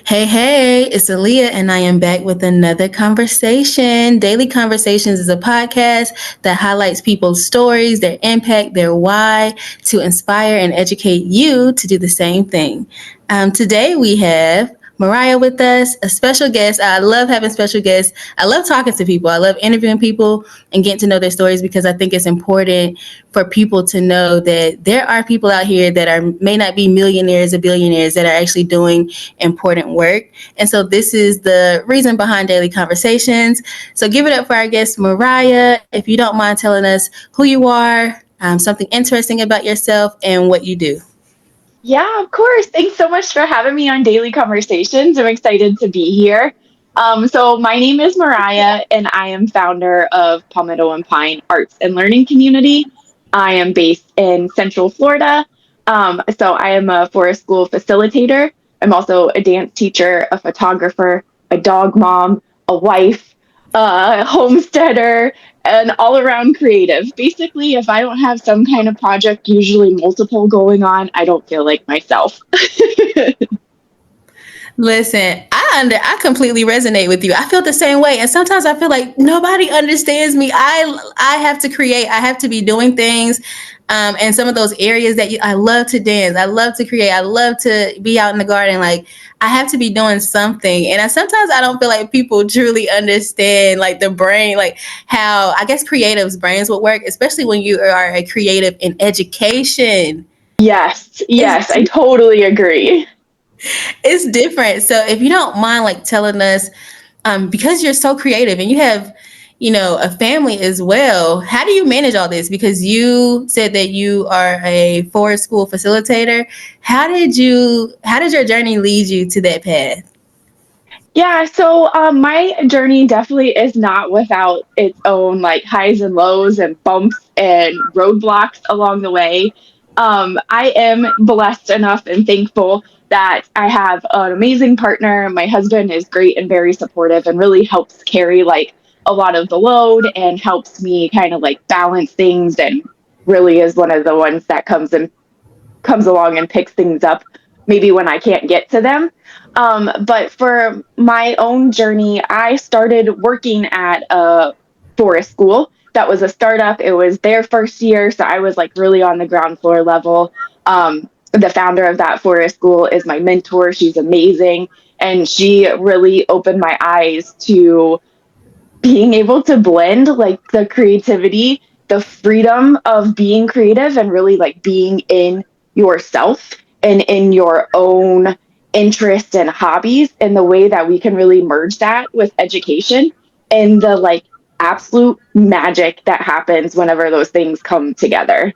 Hey, hey, it's Aaliyah, and I am back with another conversation. Daily Conversations is a podcast that highlights people's stories, their impact, their why, to inspire and educate you to do the same thing. Today we have Mariah with us, a special guest. I love having special guests. I love talking to people. I love interviewing people and getting to know their stories because I think it's important for people to know that there are people out here that may not be millionaires or billionaires that are actually doing important work. And so this is the reason behind Daily Conversations. So give it up for our guest, Mariah. If you don't mind telling us who you are, something interesting about yourself, and what you do. Yeah, of course. Thanks so much for having me on Daily Conversations. I'm excited to be here. So my name is Mariah, and I am founder of Palmetto and Pine Arts and Learning Community. I am based in Central Florida. So I am a forest school facilitator. I'm also a dance teacher, a photographer, a dog mom, a wife, a homesteader, an all around creative. Basically, if I don't have some kind of project, usually multiple going on, I don't feel like myself. Listen, I completely resonate with you. I feel the same way, and sometimes I feel like nobody understands me. I have to create. I have to be doing things, and some of those areas that I love to dance. I love to create. I love to be out in the garden. Like I have to be doing something, and sometimes I don't feel like people truly understand like the brain, like how I guess creatives' brains would work, especially when you are a creative in education. Yes, It's yes, I totally agree. it's different. So if you don't mind like telling us, because you're so creative and you have, a family as well, how do you manage all this? Because you said that you are a forest school facilitator. How did your journey lead you to that path? Yeah, so my journey definitely is not without its own like highs and lows and bumps and roadblocks along the way. I am blessed enough and thankful that I have an amazing partner. My husband is great and very supportive and really helps carry like a lot of the load and helps me kind of like balance things and really is one of the ones that comes along and picks things up maybe when I can't get to them. But for my own journey, I started working at a forest school that was a startup. It was their first year, so I was like really on the ground floor level. The founder of that forest school is my mentor. She's amazing. And she really opened my eyes to being able to blend like the creativity, the freedom of being creative and really like being in yourself and in your own interests and hobbies and the way that we can really merge that with education and the like absolute magic that happens whenever those things come together.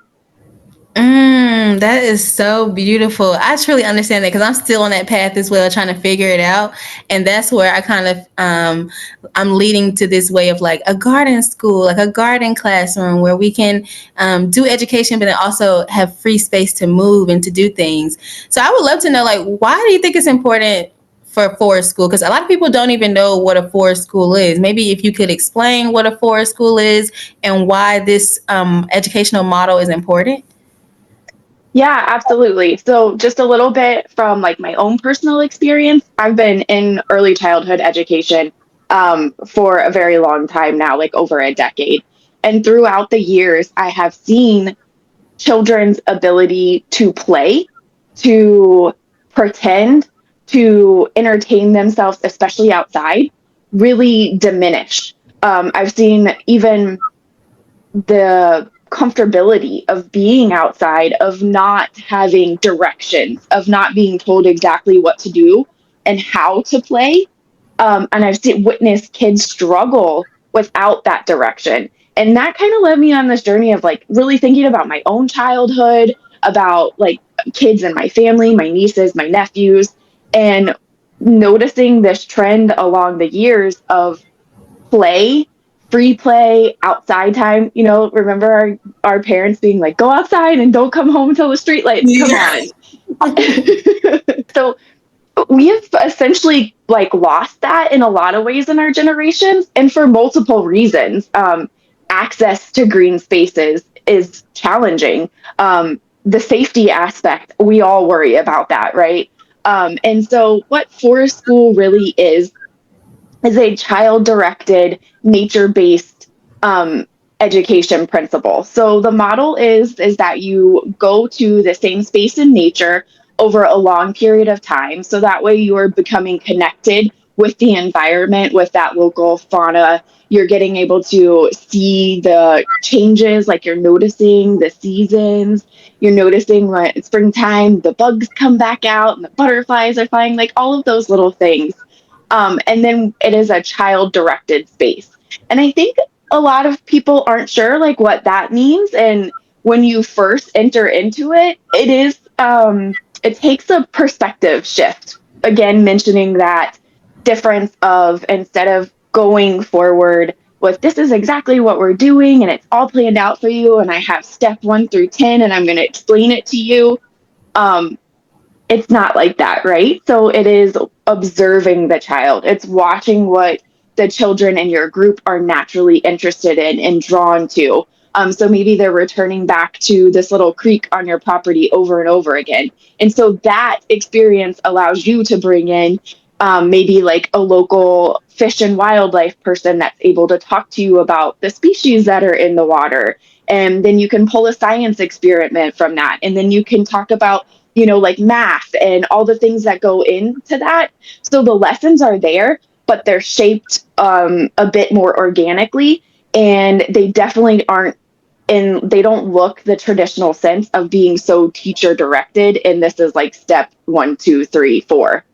That is so beautiful. I truly understand that because I'm still on that path as well, trying to figure it out. And that's where I kind of I'm leading to this way of like a garden school, like a garden classroom where we can do education, but then also have free space to move and to do things. So I would love to know, like, why do you think it's important for forest school? Because a lot of people don't even know what a forest school is. Maybe if you could explain what a forest school is and why this educational model is important. Yeah, absolutely. So, just a little bit from like my own personal experience. I've been in early childhood education for a very long time now, like over a decade. And throughout the years, I have seen children's ability to play, to pretend, to entertain themselves, especially outside, really diminish. I've seen even the comfortability of being outside, of not having directions, of not being told exactly what to do and how to play. And I've witnessed kids struggle without that direction. And that kind of led me on this journey of like really thinking about my own childhood, about like kids in my family, my nieces, my nephews, and noticing this trend along the years of play, free play, outside time. You know, remember our parents being like, go outside and don't come home until the streetlights come Yeah. on. So we have essentially like lost that in a lot of ways in our generations and for multiple reasons. Access to green spaces is challenging. The safety aspect, we all worry about that, right? And so what forest school really is a child-directed, nature-based education principle. So the model is that you go to the same space in nature over a long period of time. So that way you are becoming connected with the environment, with that local fauna. You're getting able to see the changes, like you're noticing the seasons. You're noticing when it's springtime, the bugs come back out and the butterflies are flying, like all of those little things. And then it is a child directed space. And I think a lot of people aren't sure like what that means. And when you first enter into it, it takes a perspective shift. Again, mentioning that difference of instead of going forward with this is exactly what we're doing and it's all planned out for you, and I have step 1 through 10 and I'm going to explain it to you. Um, it's not like that, right? So it is observing the child. It's watching what the children in your group are naturally interested in and drawn to. So maybe they're returning back to this little creek on your property over and over again. And so that experience allows you to bring in maybe like a local fish and wildlife person that's able to talk to you about the species that are in the water. And then you can pull a science experiment from that. And then you can talk about like math and all the things that go into that. So the lessons are there, but they're shaped a bit more organically, and they definitely aren't they don't look the traditional sense of being so teacher directed. And this is like step 1, 2, 3, 4.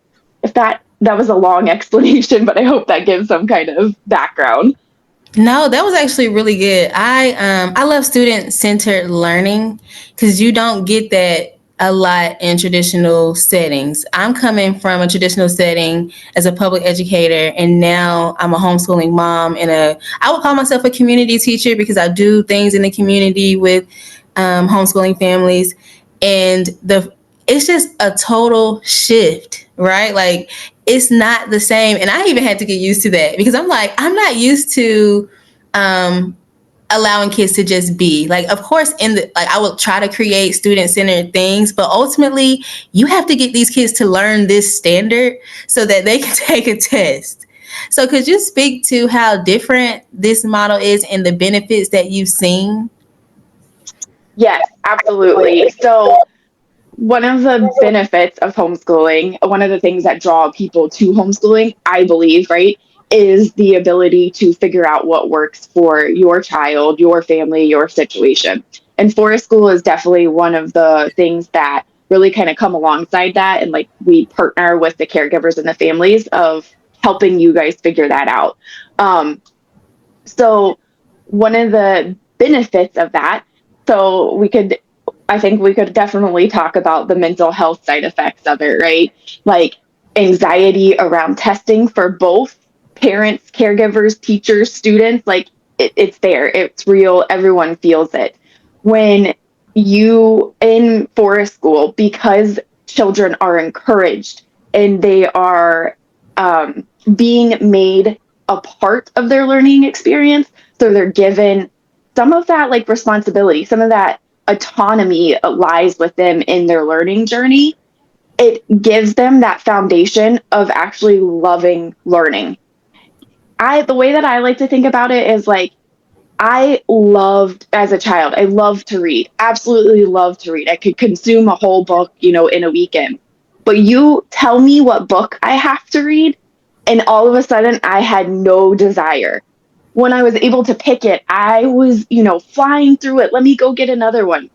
If that was a long explanation, but I hope that gives some kind of background. No, that was actually really good. I love student centered learning because you don't get that a lot in traditional settings. I'm coming from a traditional setting as a public educator, and now I'm a homeschooling mom and I would call myself a community teacher because I do things in the community with homeschooling families, and it's just a total shift, right? Like it's not the same. And I even had to get used to that because I'm like, I'm not used to um, allowing kids to just be. Like, of course, I will try to create student-centered things, but ultimately you have to get these kids to learn this standard so that they can take a test. So could you speak to how different this model is and the benefits that you've seen? Yes, absolutely. So one of the benefits of homeschooling, one of the things that draw people to homeschooling, I believe, right, is the ability to figure out what works for your child, your family, your situation. And forest school is definitely one of the things that really kind of come alongside that. And like we partner with the caregivers and the families of helping you guys figure that out. Um, so one of the benefits of that, so I think we could definitely talk about the mental health side effects of it, right? Like anxiety around testing for both parents, caregivers, teachers, students, like it's there, it's real, everyone feels it. When you in forest school, because children are encouraged and they are being made a part of their learning experience, so they're given some of that like responsibility, some of that autonomy lies with them in their learning journey. It gives them that foundation of actually loving learning. The way that I like to think about it is like I loved as a child, I loved to read, absolutely loved to read. I could consume a whole book, in a weekend. But you tell me what book I have to read, and all of a sudden I had no desire. When I was able to pick it, I was, flying through it. Let me go get another one.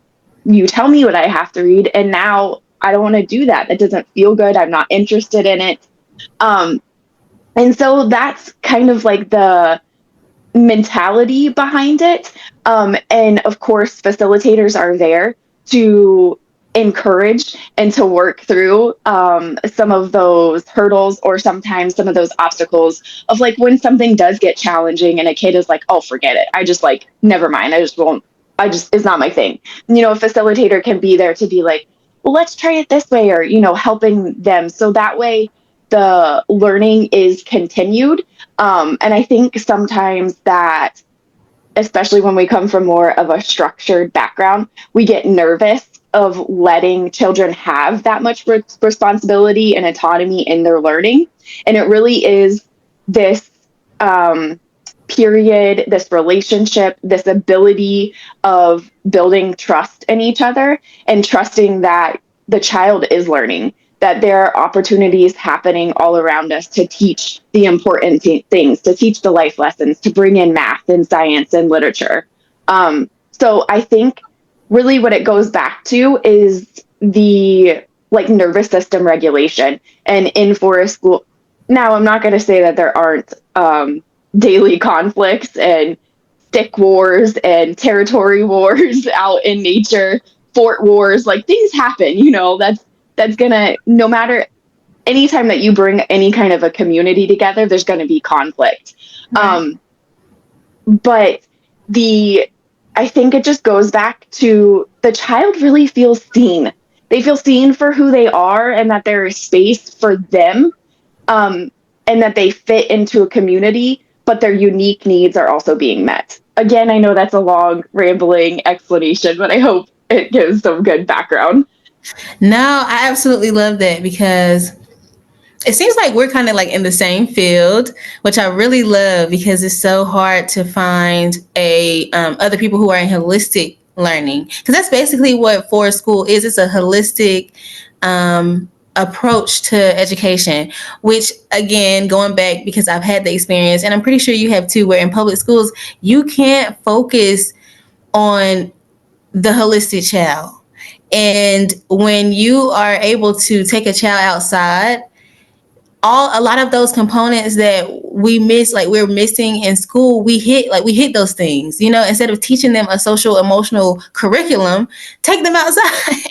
You tell me what I have to read, and now I don't want to do that. That doesn't feel good. I'm not interested in it. Um, and so that's kind of like the mentality behind it. And of course, facilitators are there to encourage and to work through some of those hurdles or sometimes some of those obstacles of like when something does get challenging and a kid is like, oh, forget it. I just like, never mind. I just won't. It's not my thing. A facilitator can be there to be like, well, let's try it this way, or, helping them. So that way the learning is continued. And I think sometimes that, especially when we come from more of a structured background, we get nervous of letting children have that much responsibility and autonomy in their learning. And it really is this um, period, this relationship, this ability of building trust in each other and trusting that the child is learning, that there are opportunities happening all around us to teach the important things, to teach the life lessons, to bring in math and science and literature. So I think really what it goes back to is the like nervous system regulation. And in forest school, now I'm not going to say that there aren't daily conflicts and stick wars and territory wars out in nature, fort wars, like things happen, that's gonna, no matter, anytime that you bring any kind of a community together, there's going to be conflict. Right. But I think it just goes back to the child really feels seen. They feel seen for who they are and that there is space for them, and that they fit into a community, but their unique needs are also being met. Again, I know that's a long, rambling explanation, but I hope it gives some good background. No, I absolutely love that because it seems like we're kind of like in the same field, which I really love because it's so hard to find other people who are in holistic learning, because that's basically what forest school is. It's a holistic approach to education, which again, going back, because I've had the experience and I'm pretty sure you have too, where in public schools you can't focus on the holistic child. And when you are able to take a child outside, a lot of those components that we miss, like we're missing in school, we hit those things, instead of teaching them a social emotional curriculum, take them outside.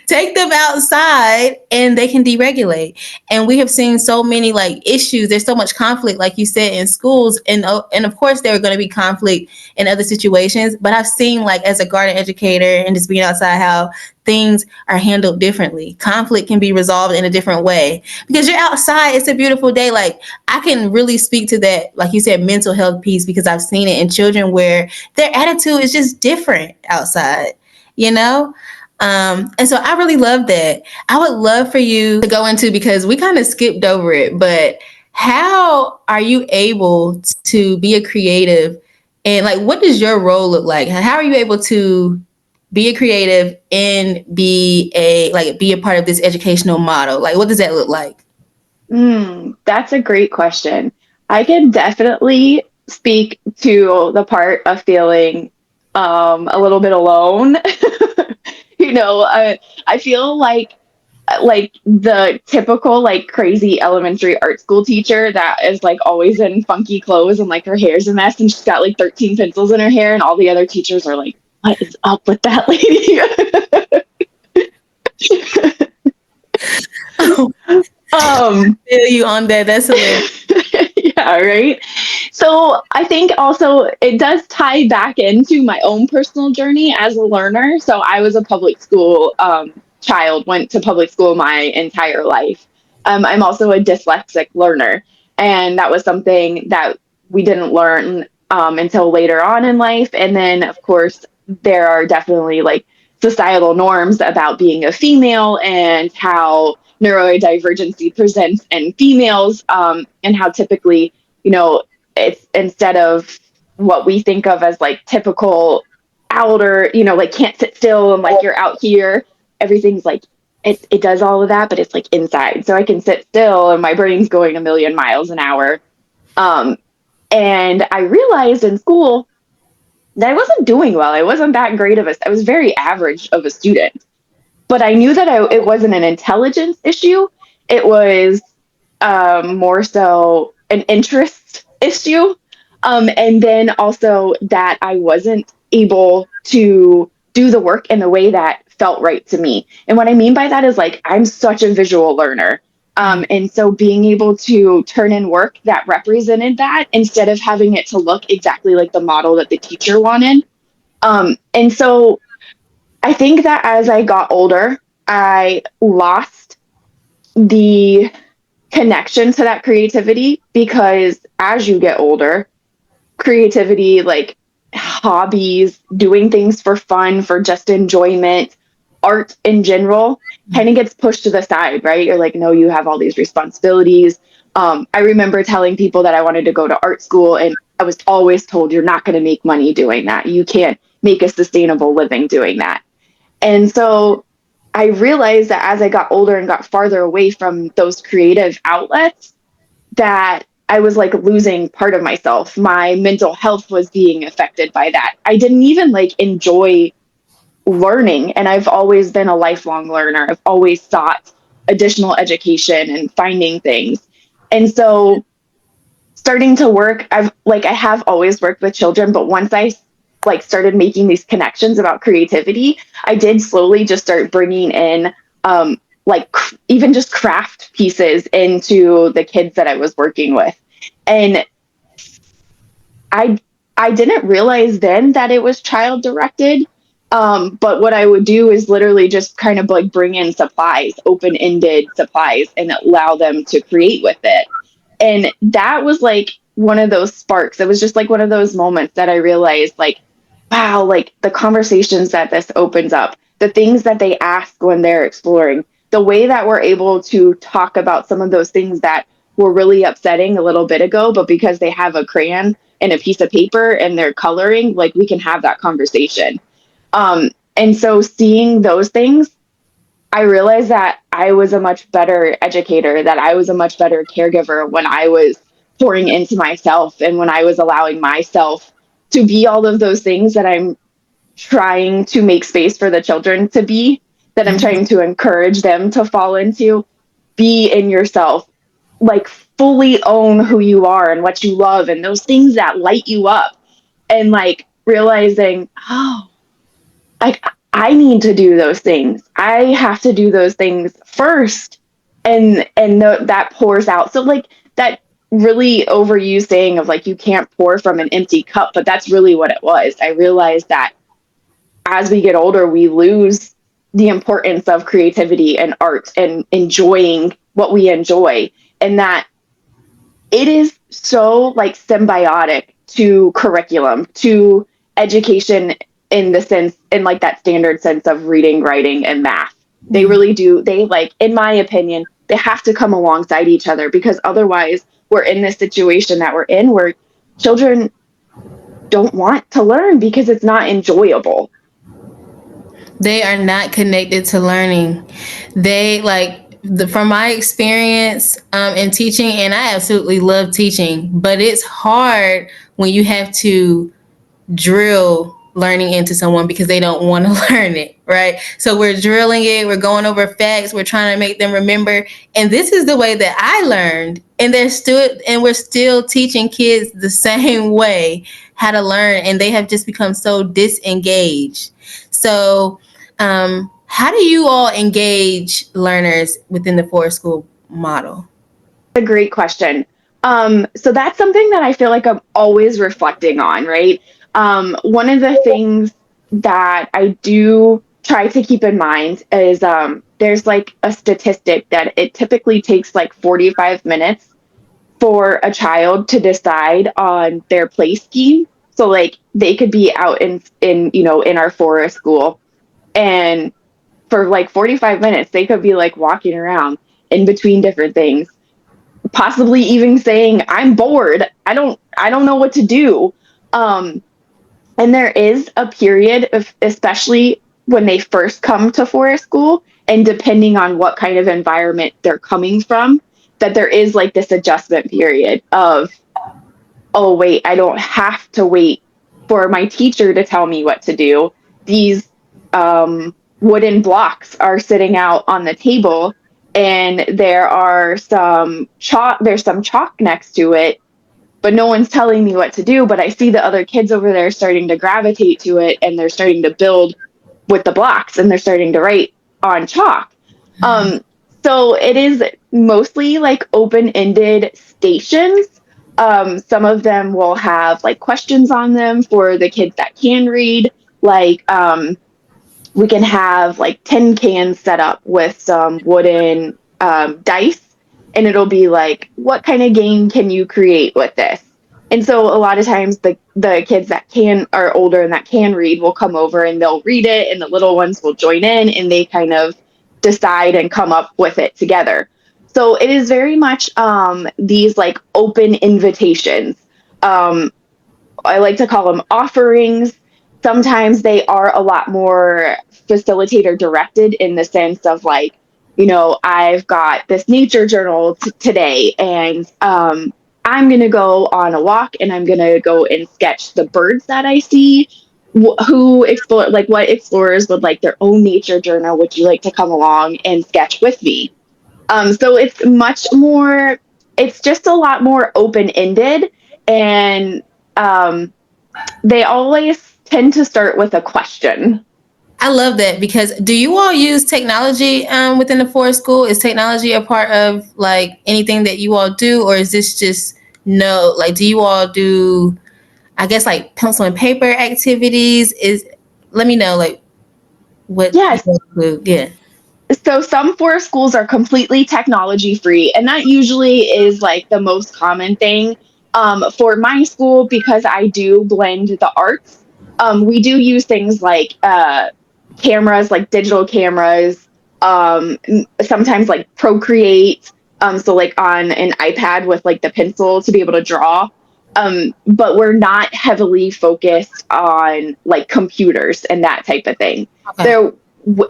Take them outside and they can deregulate. And we have seen so many like issues, there's so much conflict, like you said, in schools, and of course there are going to be conflict in other situations, but I've seen, like, as a garden educator and just being outside, how things are handled differently. Conflict can be resolved in a different way because you're outside. It's a beautiful day. Like, I can really speak to that, like you said, mental health piece, because I've seen it in children where their attitude is just different outside, and so I really love that. I would love for you to go into, because we kind of skipped over it, but how are you able to be a creative, and like, what does your role look like? How are you able to be a creative and be a part of this educational model? Like, what does that look like? That's a great question. I can definitely speak to the part of feeling a little bit alone. I feel like the typical like crazy elementary art school teacher that is like always in funky clothes and like her hair's a mess and she's got like 13 pencils in her hair and all the other teachers are like, what is up with that lady? Feel you on that. That's hilarious. Yeah, right. So I think also it does tie back into my own personal journey as a learner. So I was a public school child, went to public school my entire life. I'm also a dyslexic learner, and that was something that we didn't learn until later on in life. And then, of course, there are definitely like societal norms about being a female and how neurodivergency presents in females, and how typically, it's instead of what we think of as like typical outer, like can't sit still and like you're out here, everything's like, it does all of that, but it's like inside. So I can sit still and my brain's going a million miles an hour. And I realized in school that I wasn't doing well. I wasn't that great I was very average of a student. But I knew that it wasn't an intelligence issue. It was more so an interest issue. And then also that I wasn't able to do the work in the way that felt right to me. And what I mean by that is like, I'm such a visual learner. And so being able to turn in work that represented that instead of having it to look exactly like the model that the teacher wanted. And so I think that as I got older, I lost the connection to that creativity, because as you get older, creativity, like hobbies, doing things for fun, for just enjoyment, art in general kind of gets pushed to the side, right? You're like, no, you have all these responsibilities. I remember telling people that I wanted to go to art school, and I was always told, you're not going to make money doing that. You can't make a sustainable living doing that. And so I realized that as I got older and got farther away from those creative outlets, that I was like losing part of myself. My mental health was being affected by that. I didn't even like enjoy learning. And I've always been a lifelong learner. I've always sought additional education and finding things. And so starting to work, I have always worked with children, but once I like started making these connections about creativity, I did slowly just start bringing in even just craft pieces into the kids that I was working with. And I I didn't realize then that it was child directed. But what I would do is literally just kind of like bring in supplies, open ended supplies, and allow them to create with it. And that was like one of those sparks. It was just like one of those moments that I realized, like, wow, like the conversations that this opens up, the things that they ask when they're exploring, the way that we're able to talk about some of those things that were really upsetting a little bit ago, but because they have a crayon and a piece of paper and they're coloring, like we can have that conversation. And so seeing those things, I realized that I was a much better educator, that I was a much better caregiver when I was pouring into myself and when I was allowing myself to be all of those things that I'm trying to make space for the children to be, that I'm trying to encourage them to fall into. Be in yourself, like fully own who you are and what you love and those things that light you up. And like realizing, oh, like I need to do those things. I have to do those things first, that pours out. So like that really overused saying of like you can't pour from an empty cup, but that's really what it was. I realized that as we get older, we lose the importance of creativity and art and enjoying what we enjoy, and that it is so like symbiotic to curriculum, to education in the sense, in like that standard sense of reading, writing, and math. They really do. They like, in my opinion, they have to come alongside each other, because otherwise we're in this situation that we're in where children don't want to learn because it's not enjoyable. They are not connected to learning. They from my experience in teaching, and I absolutely love teaching, but it's hard when you have to drill learning into someone because they don't want to learn it, right? So we're drilling it, we're going over facts, we're trying to make them remember. And this is the way that I learned. And we're still teaching kids the same way how to learn, and they have just become so disengaged. So how do you all engage learners within the forest school model? A great question. So that's something that I feel like I'm always reflecting on, right? One of the things that I do try to keep in mind is there's like a statistic that it typically takes like 45 minutes for a child to decide on their play scheme. So like they could be out in our forest school, and for like 45 minutes they could be like walking around in between different things, possibly even saying, I'm bored, I don't know what to do. And there is a period of, especially when they first come to forest school, and depending on what kind of environment they're coming from, that there is like this adjustment period of, oh wait, I don't have to wait for my teacher to tell me what to do. These wooden blocks are sitting out on the table, and there's some chalk next to it, but no one's telling me what to do. But I see the other kids over there starting to gravitate to it, and they're starting to build with the blocks, and they're starting to write on chalk. So it is mostly like open-ended stations. Some of them will have like questions on them for the kids that can read. Like we can have like tin cans set up with some wooden dice, and it'll be like, what kind of game can you create with this? And so a lot of times the kids that can are older and that can read will come over and they'll read it, and the little ones will join in and they kind of decide and come up with it together. So it is very much these like open invitations. Um, I like to call them offerings. Sometimes they are a lot more facilitator directed in the sense of like, I've got this nature journal today, and I'm going to go on a walk and I'm going to go and sketch the birds that I see. Who explore, like, what explorers would like their own nature journal? Would you like to come along and sketch with me? So it's much more, it's just a lot more open ended. And um, they always tend to start with a question. I love that because do you all use technology within the forest school? Is technology a part of like anything that you all do, or is this just no? Like, do you all do, I guess, like pencil and paper activities? Let me know like what you Yes. all do. Yeah. So some forest schools are completely technology free, and that usually is like the most common thing. For my school, because I do blend the arts, we do use things like cameras, like digital cameras, sometimes like Procreate, so like on an iPad with like the pencil to be able to draw. But we're not heavily focused on like computers and that type of thing. Okay. There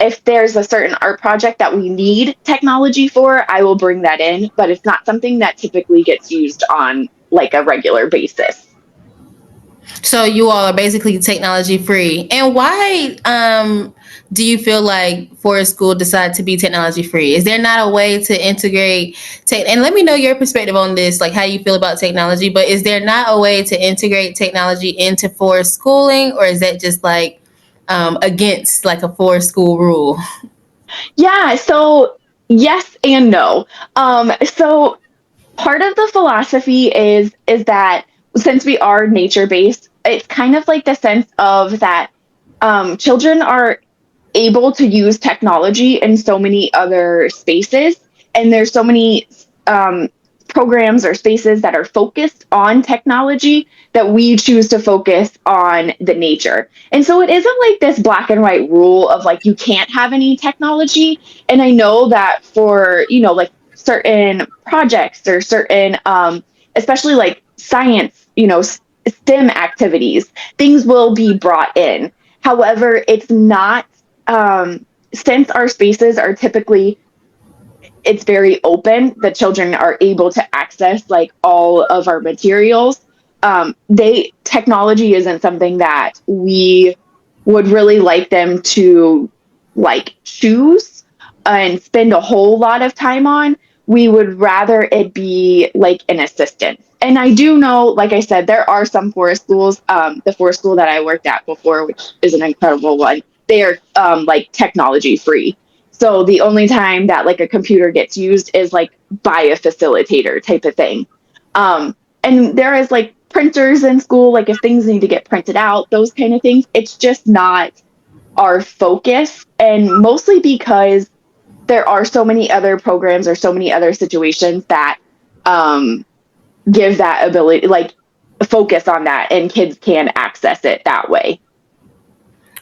if there's a certain art project that we need technology for, I will bring that in, but it's not something that typically gets used on like a regular basis. So you all are basically technology free. And why do you feel like Forest School decided to be technology free? Is there not a way to integrate tech? And let me know your perspective on this, like how you feel about technology. But is there not a way to integrate technology into forest schooling, or is that just like against like a forest school rule? Yeah, so yes and no. So part of the philosophy is that since we are nature based, it's kind of like the sense of that children are able to use technology in so many other spaces, and there's so many um, programs or spaces that are focused on technology that we choose to focus on the nature. And so it isn't like this black and white rule of like you can't have any technology. And I know that for like certain projects or certain especially like science, STEM activities, things will be brought in. However, it's not since our spaces are typically, it's very open, the children are able to access like all of our materials. They technology isn't something that we would really like them to like choose and spend a whole lot of time on. We would rather it be like an assistance. And I do know, like I said, there are some forest schools, the forest school that I worked at before, which is an incredible one, they are like technology free. So the only time that like a computer gets used is like by a facilitator type of thing. And there is like printers in school, like if things need to get printed out, those kind of things. It's just not our focus. And mostly because there are so many other programs or so many other situations that um, give that ability, like focus on that, and kids can access it that way.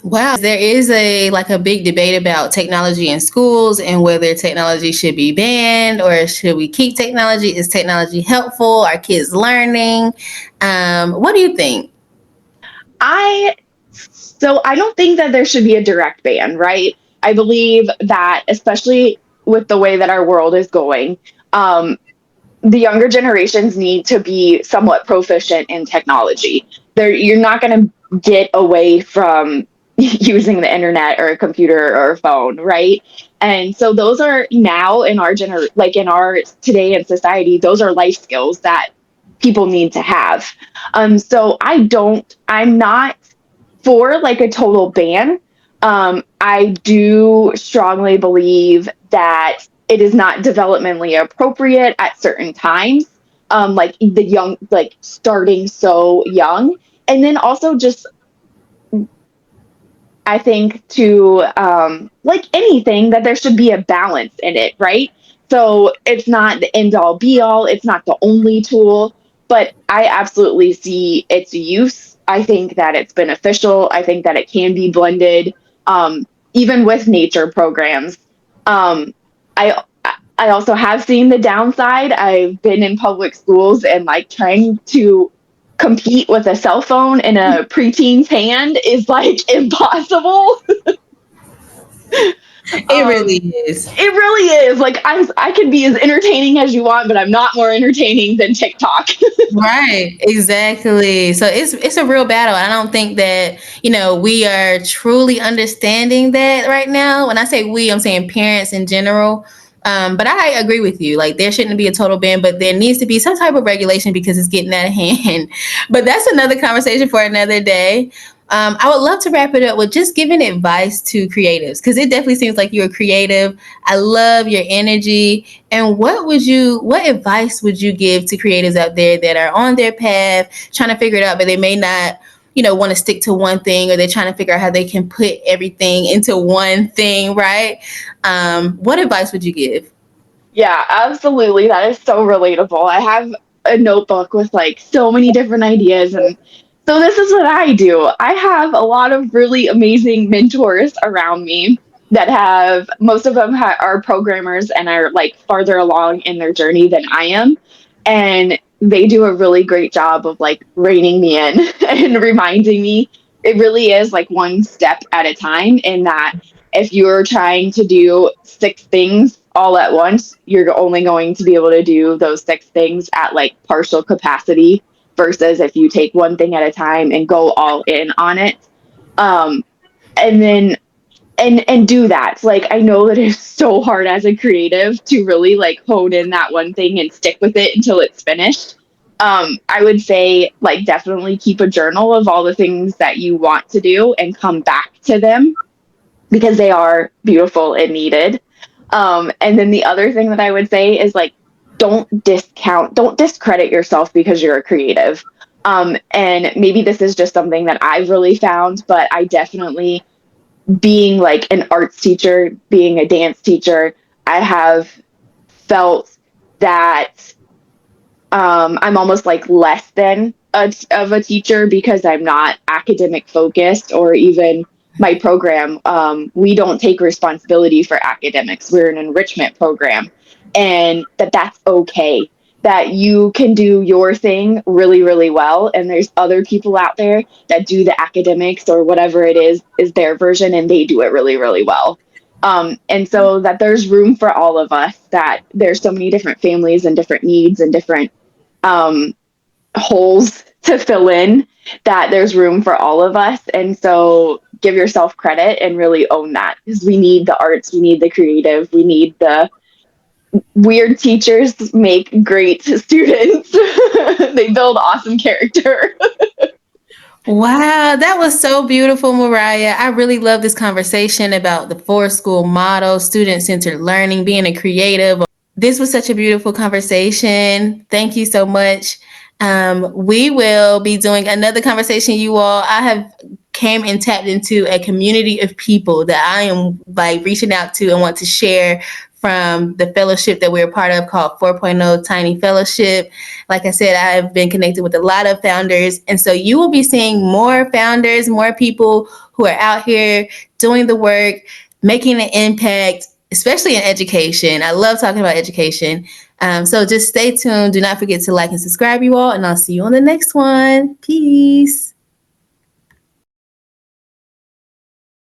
Wow, there is a big debate about technology in schools and whether technology should be banned or should we keep technology? Is technology helpful? Are kids learning? What do you think? I So I don't think that there should be a direct ban, right? I believe that especially with the way that our world is going, um, the younger generations need to be somewhat proficient in technology. You're not going to get away from using the internet or a computer or a phone, right? And so those are now in our like in our today in society, those are life skills that people need to have. So I'm not for like a total ban. I do strongly believe that it is not developmentally appropriate at certain times, like the young, like starting so young. And then also just, I think to like anything, that there should be a balance in it, right? So it's not the end all be all, it's not the only tool. But I absolutely see its use. I think that it's beneficial. I think that it can be blended, even with nature programs. Um, I I also have seen the downside. I've been in public schools, and like trying to compete with a cell phone in a preteen's hand is like impossible. It really is. It really is. Like I can be as entertaining as you want, but I'm not more entertaining than TikTok. Right, exactly. So it's a real battle. I don't think that, we are truly understanding that right now. When I say we, I'm saying parents in general. But I agree with you. Like there shouldn't be a total ban, but there needs to be some type of regulation because it's getting out of hand. But that's another conversation for another day. I would love to wrap it up with just giving advice to creatives because it definitely seems like you're creative. I love your energy. And what advice would you give to creatives out there that are on their path, trying to figure it out, but they may not, want to stick to one thing, or they're trying to figure out how they can put everything into one thing, right? What advice would you give? Yeah, absolutely. That is so relatable. I have a notebook with like so many different ideas. And so this is what I do. I have a lot of really amazing mentors around me that have, most of them are programmers and are like farther along in their journey than I am. And they do a really great job of like reining me in and reminding me it really is like one step at a time, in that if you're trying to do six things all at once, you're only going to be able to do those six things at like partial capacity, versus if you take one thing at a time and go all in on it. Um, and then and do that. Like I know that it's so hard as a creative to really like hone in that one thing and stick with it until it's finished. I would say like definitely keep a journal of all the things that you want to do and come back to them, because they are beautiful and needed. And then the other thing that I would say is like, don't discredit yourself because you're a creative. And maybe this is just something that I've really found, but I definitely, being like an arts teacher, being a dance teacher, I have felt that I'm almost like less than of a teacher because I'm not academic focused, or even my program. We don't take responsibility for academics. We're an enrichment program, and that's okay. That you can do your thing really, really well, and there's other people out there that do the academics or whatever it is their version, and they do it really, really well. And so that there's room for all of us. That there's so many different families and different needs and different um, holes to fill in, that there's room for all of us. And so give yourself credit and really own that, because we need the arts, we need the creative, we need the weird teachers make great students. They build awesome character. Wow, that was so beautiful, Mariah. I really love this conversation about the four school motto, student centered learning, being a creative. This was such a beautiful conversation. Thank you so much. We will be doing another conversation, you all. I have came and tapped into a community of people that I am like reaching out to and want to share from the fellowship that we're a part of called 4.0 Tiny Fellowship. Like I said, I've been connected with a lot of founders. And so you will be seeing more founders, more people who are out here doing the work, making an impact, especially in education. I love talking about education. So just stay tuned. Do not forget to like and subscribe, you all. And I'll see you on the next one. Peace.